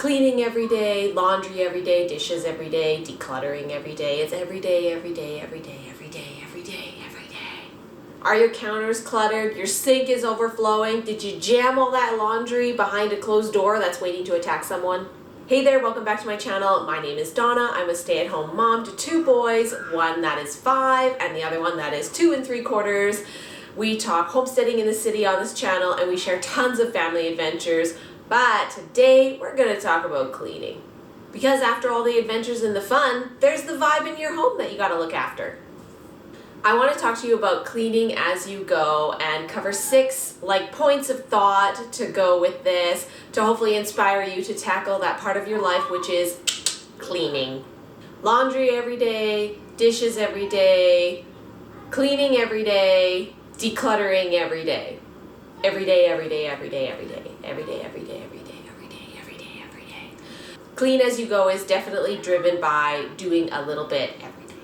Cleaning every day, laundry every day, dishes every day, decluttering every day. It's every day, every day, every day, every day, every day, every day. Are your counters cluttered? Your sink is overflowing? Did you jam all that laundry behind a closed door that's waiting to attack someone? Hey there, welcome back to my channel. My name is Donna. I'm a stay-at-home mom to two boys, one that is 5 and the other one that is 2 3/4. We talk homesteading in the city on this channel and we share tons of family adventures. But today we're going to talk about cleaning. Because after all the adventures and the fun, there's the vibe in your home that you got to look after. I want to talk to you about cleaning as you go and cover 6 points of thought to go with this to hopefully inspire you to tackle that part of your life, which is cleaning. Laundry every day, dishes every day, cleaning every day, decluttering every day. Every day, every day, every day, every day, every day, every day, every day, every day, every day, every day. Clean as you go is definitely driven by doing a little bit every day.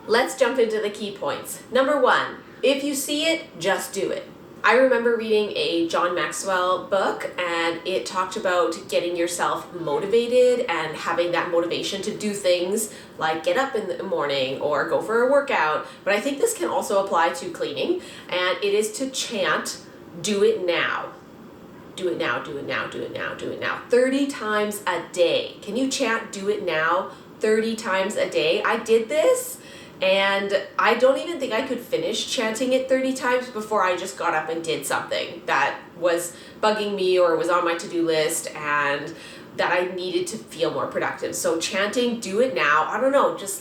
Let's jump into the key points. Number 1, if you see it, just do it. I remember reading a John Maxwell book and it talked about getting yourself motivated and having that motivation to do things like get up in the morning or go for a workout. But I think this can also apply to cleaning, and it is to chant, do it now. Do it now, do it now, do it now, do it now. 30 times a day. Can you chant do it now 30 times a day? I did this. And I don't even think I could finish chanting it 30 times before I just got up and did something that was bugging me or was on my to-do list and that I needed to feel more productive. So chanting, do it now, I don't know, just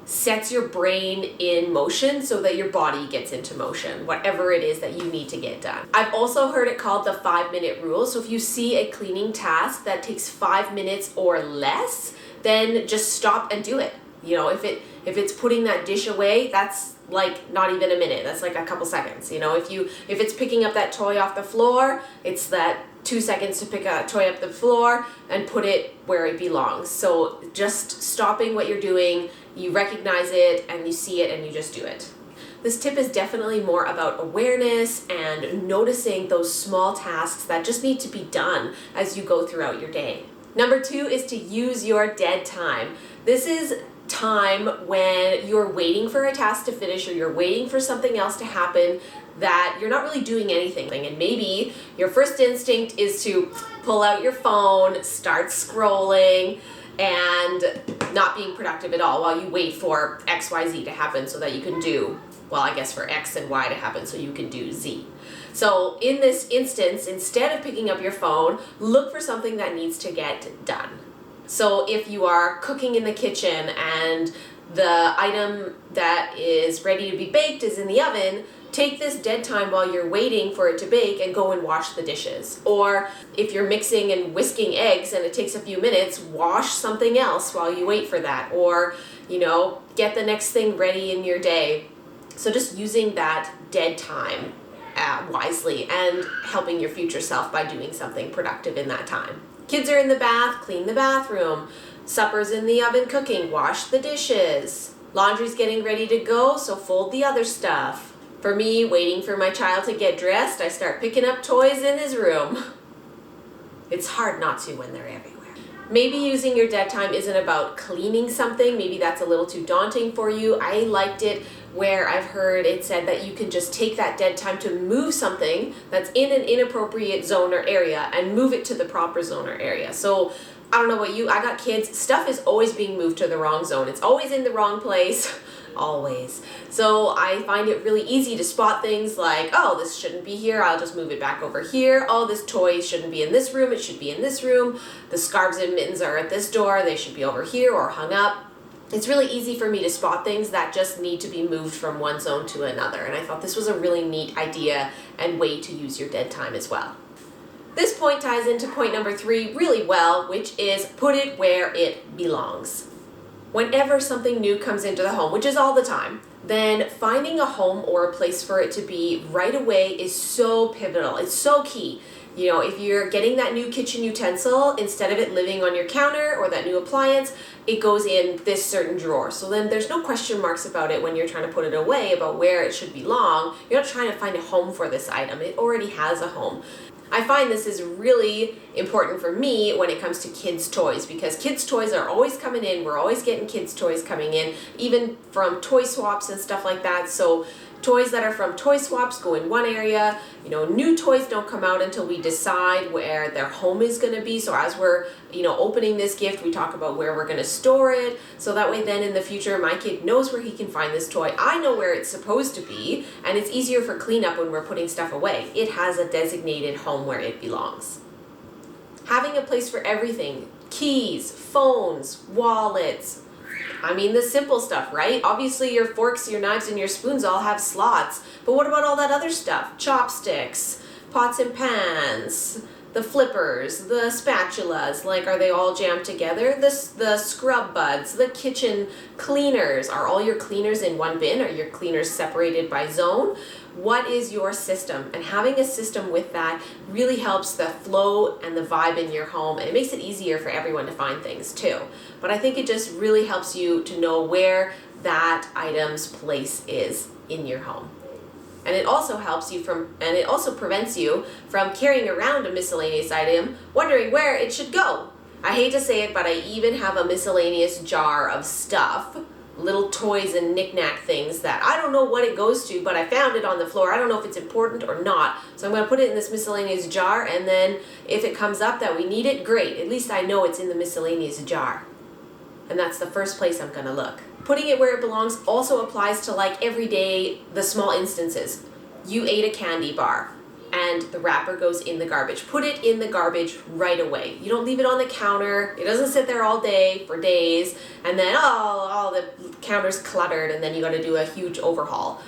sets your brain in motion so that your body gets into motion, whatever it is that you need to get done. I've also heard it called the 5-minute rule. So if you see a cleaning task that takes 5 minutes or less, then just stop and do it. You know, if it's putting that dish away, that's not even a minute. That's a couple seconds. You know, if it's picking up that toy off the floor, it's that 2 seconds to pick a toy up the floor and put it where it belongs. So just stopping what you're doing, you recognize it and you see it and you just do it. This tip is definitely more about awareness and noticing those small tasks that just need to be done as you go throughout your day. Number 2 is to use your dead time. This is time when you're waiting for a task to finish or you're waiting for something else to happen that you're not really doing anything. And maybe your first instinct is to pull out your phone, start scrolling, and not being productive at all while you wait for XYZ to happen so that you can do, well, I guess for X and Y to happen so you can do Z. So in this instance, instead of picking up your phone, look for something that needs to get done. So if you are cooking in the kitchen and the item that is ready to be baked is in the oven, take this dead time while you're waiting for it to bake and go and wash the dishes. Or if you're mixing and whisking eggs and it takes a few minutes, wash something else while you wait for that. Or, get the next thing ready in your day. So just using that dead time wisely and helping your future self by doing something productive in that time. Kids are in the bath, clean the bathroom. Supper's in the oven cooking, wash the dishes. Laundry's getting ready to go, so fold the other stuff. For me, waiting for my child to get dressed, I start picking up toys in his room. It's hard not to when they're everywhere. Maybe using your dead time isn't about cleaning something. Maybe that's a little too daunting for you. I liked it where I've heard it said that you can just take that dead time to move something that's in an inappropriate zone or area and move it to the proper zone or area. So I don't know about you, I got kids, stuff is always being moved to the wrong zone. It's always in the wrong place, always. So I find it really easy to spot things like, oh, this shouldn't be here, I'll just move it back over here. Oh, this toy shouldn't be in this room, it should be in this room. The scarves and mittens are at this door, they should be over here or hung up. It's really easy for me to spot things that just need to be moved from one zone to another. And I thought this was a really neat idea and way to use your dead time as well. This point ties into point number 3 really well, which is put it where it belongs. Whenever something new comes into the home, which is all the time, then finding a home or a place for it to be right away is so pivotal. It's so key. If you're getting that new kitchen utensil, instead of it living on your counter or that new appliance, it goes in this certain drawer. So then there's no question marks about it when you're trying to put it away about where it should belong. You're not trying to find a home for this item. It already has a home. I find this is really important for me when it comes to kids' toys, because kids' toys are always coming in. We're always getting kids' toys coming in, even from toy swaps and stuff like that. So toys that are from toy swaps go in one area. New toys don't come out until we decide where their home is going to be. So as we're, opening this gift, we talk about where we're going to store it. So that way then in the future, my kid knows where he can find this toy. I know where it's supposed to be, and it's easier for cleanup when we're putting stuff away. It has a designated home where it belongs. Having a place for everything: keys, phones, wallets. The simple stuff, right? Obviously your forks, your knives, and your spoons all have slots, but what about all that other stuff? Chopsticks, pots and pans, the flippers, the spatulas, are they all jammed together? The scrub buds, the kitchen cleaners. Are all your cleaners in one bin? Are your cleaners separated by zone? What is your system? And having a system with that really helps the flow and the vibe in your home, and it makes it easier for everyone to find things too. But I think it just really helps you to know where that item's place is in your home. And it also prevents you from carrying around a miscellaneous item, wondering where it should go. I hate to say it, but I even have a miscellaneous jar of stuff, little toys and knick-knack things that I don't know what it goes to, but I found it on the floor. I don't know if it's important or not. So I'm going to put it in this miscellaneous jar, and then if it comes up that we need it, great. At least I know it's in the miscellaneous jar. And that's the first place I'm going to look. Putting it where it belongs also applies to everyday, the small instances. You ate a candy bar and the wrapper goes in the garbage. Put it in the garbage right away. You don't leave it on the counter. It doesn't sit there all day for days, and then all the counter's cluttered, and then you got to do a huge overhaul.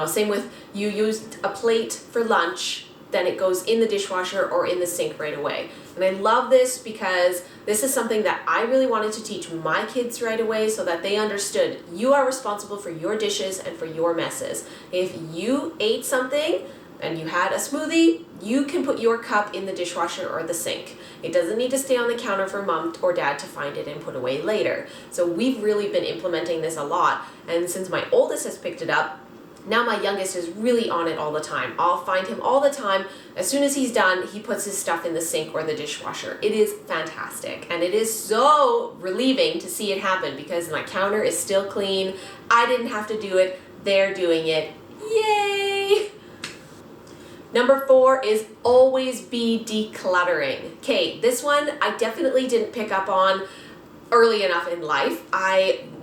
Same with you used a plate for lunch, then it goes in the dishwasher or in the sink right away. And I love this because this is something that I really wanted to teach my kids right away, so that they understood you are responsible for your dishes and for your messes. If you ate something and you had a smoothie, you can put your cup in the dishwasher or the sink. It doesn't need to stay on the counter for mom or dad to find it and put away later. So we've really been implementing this a lot, and since my oldest has picked it up, now my youngest is really on it all the time. I'll find him all the time. As soon as he's done, he puts his stuff in the sink or the dishwasher. It is fantastic, and it is so relieving to see it happen because my counter is still clean. I didn't have to do it. They're doing it. Yay! Number 4 is always be decluttering. Okay, this one I definitely didn't pick up on early enough in life.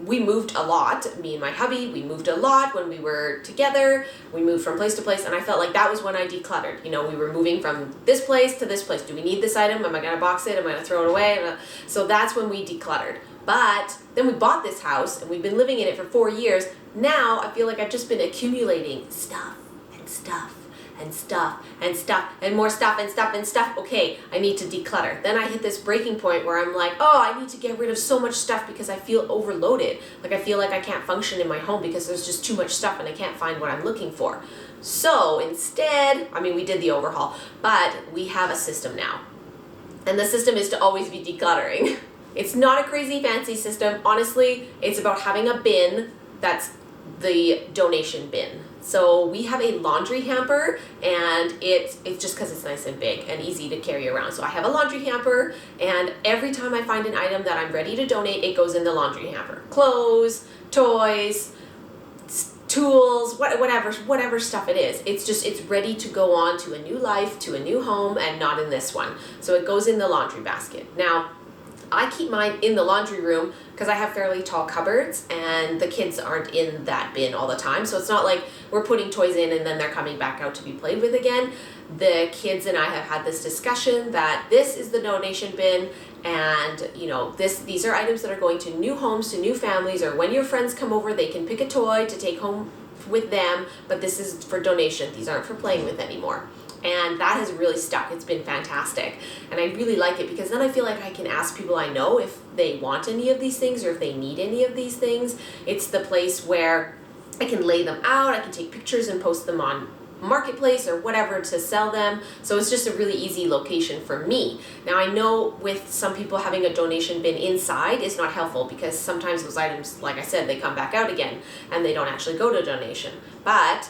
We moved a lot. Me and my hubby, we moved a lot when we were together. We moved from place to place, and I felt like that was when I decluttered. We were moving from this place to this place. Do we need this item? Am I going to box it? Am I going to throw it away? So that's when we decluttered. But then we bought this house, and we've been living in it for 4 years. Now I feel like I've just been accumulating stuff and stuff and stuff and stuff and more stuff and stuff and stuff. Okay, I need to declutter. Then I hit this breaking point where I'm like, I need to get rid of so much stuff because I feel overloaded. I feel like I can't function in my home because there's just too much stuff and I can't find what I'm looking for. So instead, we did the overhaul, but we have a system now. And the system is to always be decluttering. It's not a crazy fancy system. Honestly, it's about having a bin that's the donation bin. So we have a laundry hamper, and it's just because it's nice and big and easy to carry around. So I have a laundry hamper, and every time I find an item that I'm ready to donate, it goes in the laundry hamper. Clothes, toys, tools, whatever stuff it is. It's ready to go on to a new life, to a new home, and not in this one. So it goes in the laundry basket. Now, I keep mine in the laundry room because I have fairly tall cupboards and the kids aren't in that bin all the time. So it's not like we're putting toys in and then they're coming back out to be played with again. The kids and I have had this discussion that this is the donation bin, and these are items that are going to new homes, to new families, or when your friends come over, they can pick a toy to take home with them, but this is for donation. These aren't for playing with anymore. And that has really stuck. It's been fantastic. And I really like it because then I feel like I can ask people I know if they want any of these things or if they need any of these things. It's the place where I can lay them out, I can take pictures and post them on Marketplace or whatever to sell them. So it's just a really easy location for me. Now I know with some people having a donation bin inside is not helpful because sometimes those items, like I said, they come back out again and they don't actually go to donation. But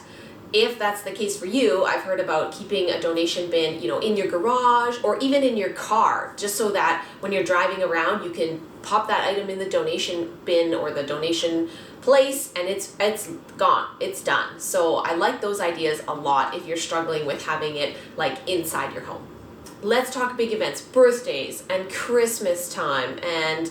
If that's the case for you, I've heard about keeping a donation bin, in your garage or even in your car, just so that when you're driving around, you can pop that item in the donation bin or the donation place, and it's gone, it's done. So I like those ideas a lot if you're struggling with having it like inside your home. Let's talk big events, birthdays and Christmas time and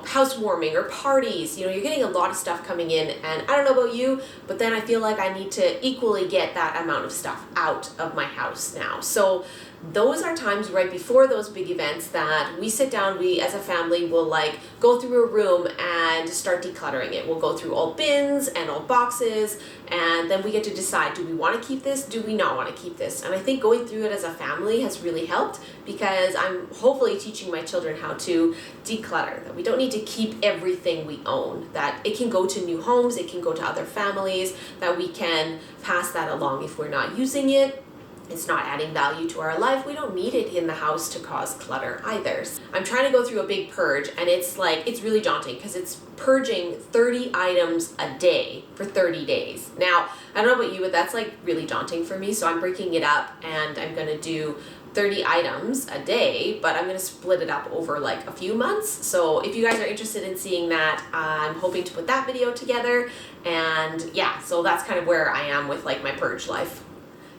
housewarming or parties. You're getting a lot of stuff coming in, and I don't know about you, but then I feel like I need to equally get that amount of stuff out of my house now. So those are times right before those big events that we sit down, we as a family will like go through a room and start decluttering it. We'll go through all bins and all boxes, and then we get to decide, do we want to keep this? Do we not want to keep this? And I think going through it as a family has really helped, because I'm hopefully teaching my children how to declutter, that we don't need to keep everything we own, that it can go to new homes, it can go to other families, that we can pass that along if we're not using it. It's not adding value to our life. We don't need it in the house to cause clutter either. I'm trying to go through a big purge, and it's really daunting because it's purging 30 items a day for 30 days. Now, I don't know about you, but that's like really daunting for me. So I'm breaking it up, and I'm gonna do 30 items a day, but I'm gonna split it up over like a few months. So if you guys are interested in seeing that, I'm hoping to put that video together. And yeah, so that's kind of where I am with like my purge life.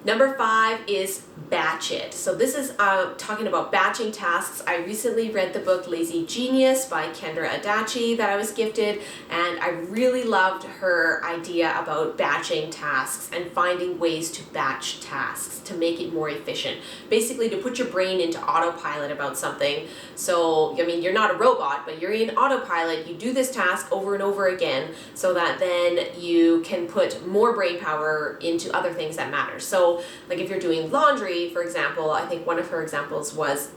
Number 5 is batch it. So this is talking about batching tasks. I recently read the book Lazy Genius by Kendra Adachi that I was gifted, and I really loved her idea about batching tasks and finding ways to batch tasks to make it more efficient. Basically to put your brain into autopilot about something. So, you're not a robot, but you're in autopilot. You do this task over and over again so that then you can put more brain power into other things that matter. So like if you're doing laundry, for example, I think one of her examples was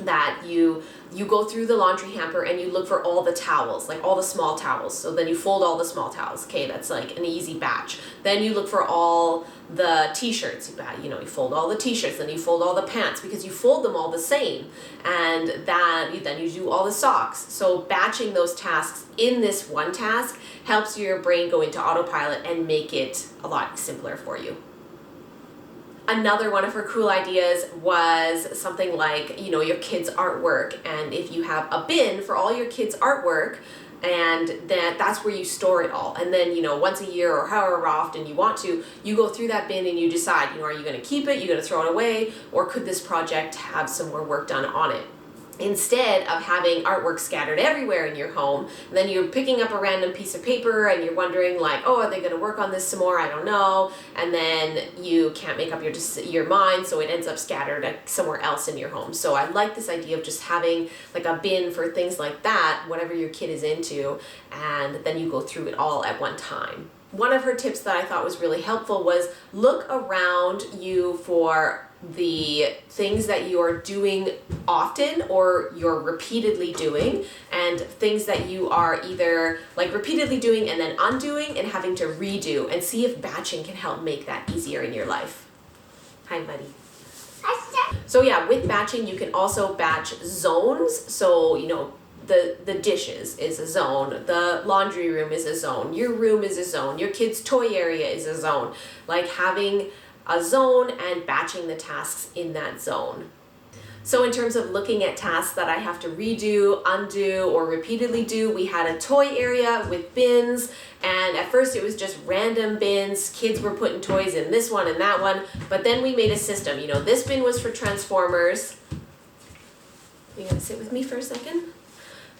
that you go through the laundry hamper and you look for all the towels, like all the small towels. So then you fold all the small towels. Okay, that's like an easy batch. Then you look for all the t-shirts. You fold all the t-shirts, then you fold all the pants, because you fold them all the same. And then you do all the socks. So batching those tasks in this one task helps your brain go into autopilot and make it a lot simpler for you. Another one of her cool ideas was something like, your kids' artwork, and if you have a bin for all your kids' artwork, and that's where you store it all. And then, once a year or however often you want to, you go through that bin and you decide, are you going to keep it, you're going to throw it away, or could this project have some more work done on it? Instead of having artwork scattered everywhere in your home, and then you're picking up a random piece of paper and you're wondering like, oh, are they going to work on this some more? I don't know. And then you can't make up your mind, so it ends up scattered somewhere else in your home. So I like this idea of just having like a bin for things like that, whatever your kid is into, and then you go through it all at one time. One of her tips that I thought was really helpful was look around you for the things that you are doing often or you're repeatedly doing, and things that you are either like repeatedly doing and then undoing and having to redo, and see if batching can help make that easier in your life. Hi, buddy. So yeah, with batching, you can also batch zones. So, the dishes is a zone, the laundry room is a zone, your room is a zone, your kid's toy area is a zone. Like having a zone and batching the tasks in that zone. So in terms of looking at tasks that I have to redo, undo, or repeatedly do, we had a toy area with bins, and at first it was just random bins. Kids were putting toys in this one and that one, but then we made a system. This bin was for Transformers. You gonna sit with me for a second?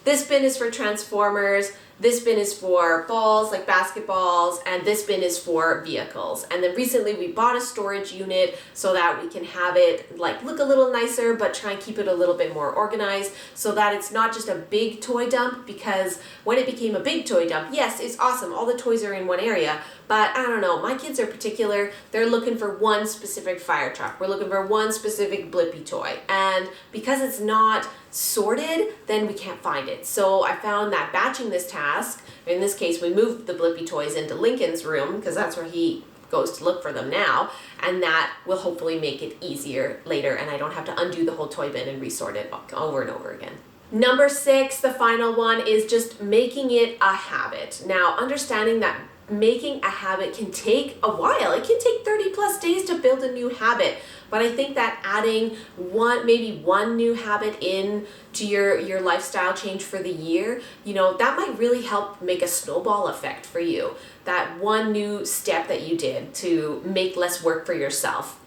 This bin is for Transformers, this bin is for balls, like basketballs, and this bin is for vehicles. And then recently we bought a storage unit so that we can have it like look a little nicer, but try and keep it a little bit more organized so that it's not just a big toy dump, because when it became a big toy dump, yes, it's awesome, all the toys are in one area, but I don't know, my kids are particular. They're looking for one specific fire truck. We're looking for one specific Blippi toy. And because it's not sorted, then we can't find it. So I found that batching this task, in this case, we moved the Blippi toys into Lincoln's room because that's where he goes to look for them now, and that will hopefully make it easier later, and I don't have to undo the whole toy bin and resort it over and over again. Number 6, the final one, is just making it a habit. Now, understanding that making a habit can take a while. It can take 30+ days to build a new habit. But I think that adding maybe one new habit in to your lifestyle change for the year, that might really help make a snowball effect for you. That one new step that you did to make less work for yourself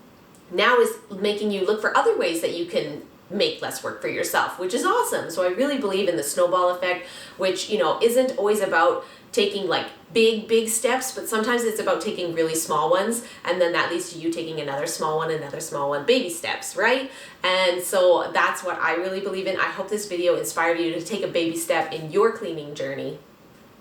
now is making you look for other ways that you can make less work for yourself, which is awesome. So I really believe in the snowball effect, which, isn't always about taking like big steps, but sometimes it's about taking really small ones, and then that leads to you taking another small one, baby steps, right? And so that's what I really believe in. I hope this video inspired you to take a baby step in your cleaning journey.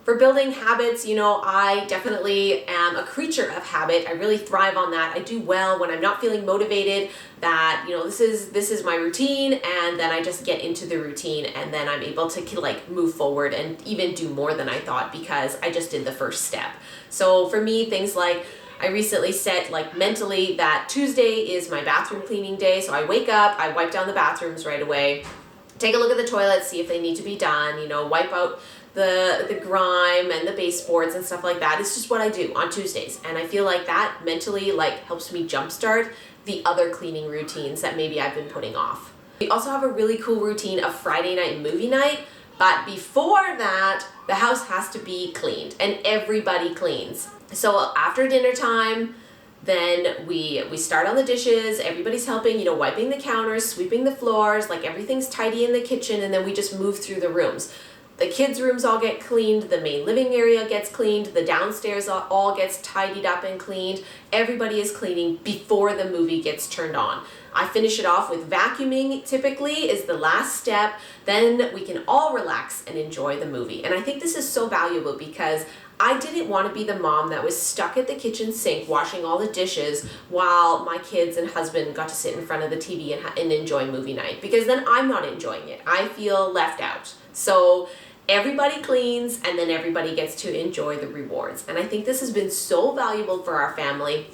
For building habits, I definitely am a creature of habit. I really thrive on that. I do well when I'm not feeling motivated, that, this is my routine, and then I just get into the routine, and then I'm able to like move forward and even do more than I thought because I just did the first step. So for me, things like I recently set like mentally that Tuesday is my bathroom cleaning day. So I wake up, I wipe down the bathrooms right away, take a look at the toilets, see if they need to be done, wipe out the grime and the baseboards and stuff like that. It's just what I do on Tuesdays. And I feel like that mentally helps me jumpstart the other cleaning routines that maybe I've been putting off. We also have a really cool routine of Friday night movie night, but before that, the house has to be cleaned and everybody cleans. So after dinner time, then we start on the dishes, everybody's helping, wiping the counters, sweeping the floors, everything's tidy in the kitchen, and then we just move through the rooms. The kids' rooms all get cleaned, the main living area gets cleaned, the downstairs all gets tidied up and cleaned. Everybody is cleaning before the movie gets turned on. I finish it off with vacuuming, typically, is the last step. Then we can all relax and enjoy the movie. And I think this is so valuable because I didn't want to be the mom that was stuck at the kitchen sink washing all the dishes while my kids and husband got to sit in front of the TV and enjoy movie night, because then I'm not enjoying it. I feel left out. So everybody cleans, and then everybody gets to enjoy the rewards. And I think this has been so valuable for our family.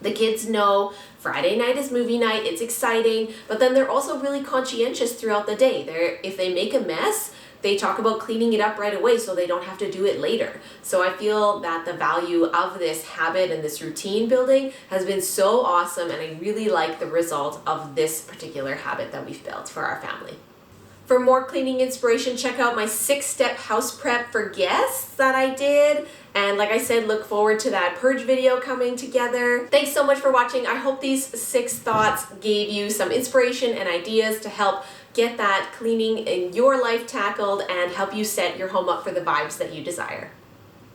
The kids know Friday night is movie night, it's exciting, but then they're also really conscientious throughout the day. If they make a mess, they talk about cleaning it up right away so they don't have to do it later. So I feel that the value of this habit and this routine building has been so awesome, and I really like the result of this particular habit that we've built for our family. For more cleaning inspiration, check out my 6-step house prep for guests that I did. And like I said, look forward to that purge video coming together. Thanks so much for watching. I hope these 6 thoughts gave you some inspiration and ideas to help get that cleaning in your life tackled and help you set your home up for the vibes that you desire.